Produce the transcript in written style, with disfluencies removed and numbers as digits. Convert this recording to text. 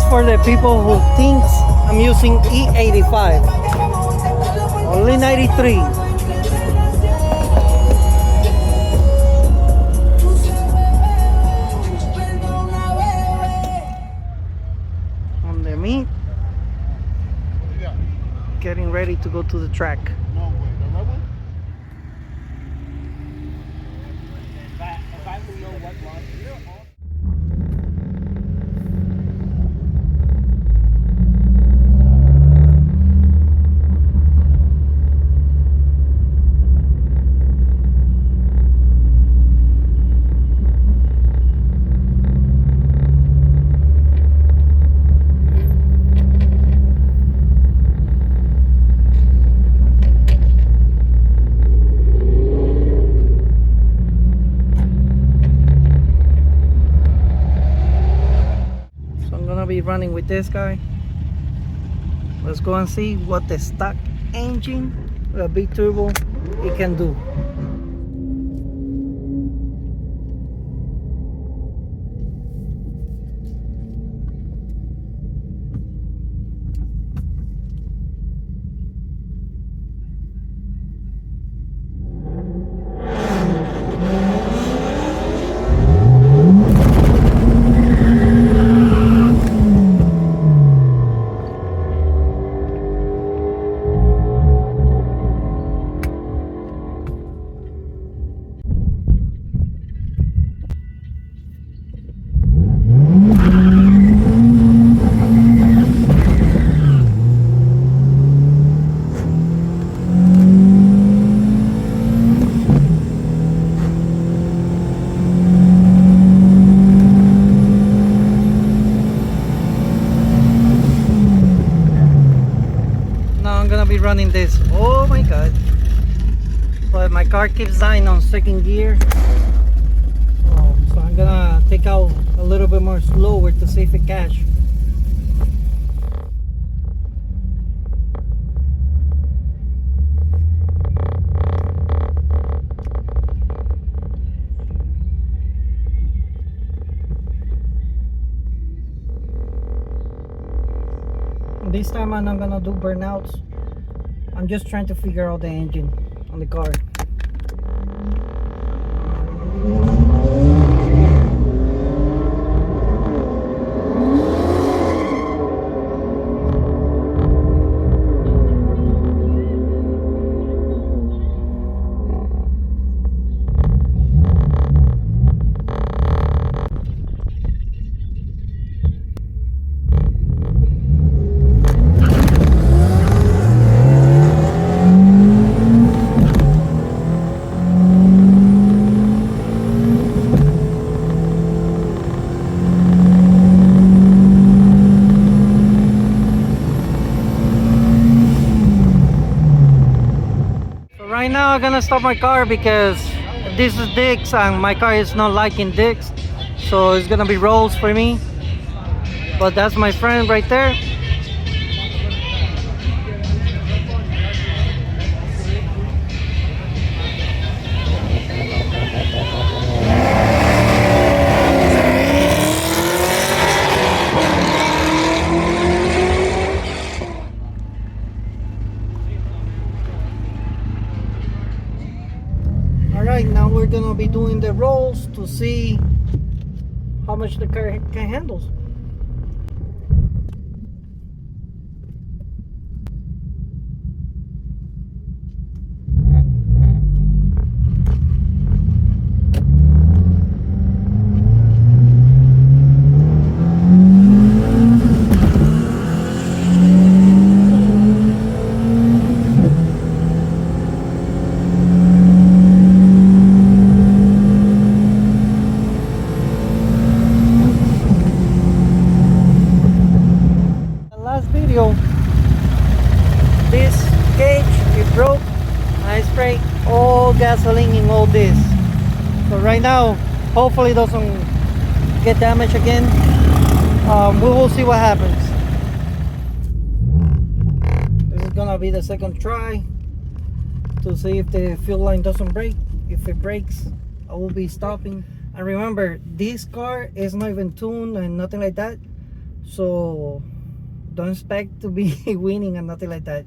for the people who thinks I'm using E85. Only 93. On the meat. Getting ready to go to the track. No way. The red one? Be running with this guy. Let's go and see what the stock engine with a big turbo it can do. Be running this. Oh my god, but my car keeps dying on second gear, so I'm gonna take out a little bit more slower to see if it catch. This time I'm not gonna do burnouts. I'm just trying to figure out the engine on the car. Right now I'm gonna stop my car because this is Dix and my car is not liking Dix, so it's gonna be rolls for me. But that's my friend right there. Alright, now we're gonna be doing the rolls to see how much the car can handle. This cage it broke. I sprayed all gasoline in all this, so right now hopefully it doesn't get damaged again. We will see what happens. This is gonna be the second try to see if the fuel line doesn't break. If it breaks, I will be stopping. And remember, this car is not even tuned and nothing like that, So don't expect to be winning and nothing like that.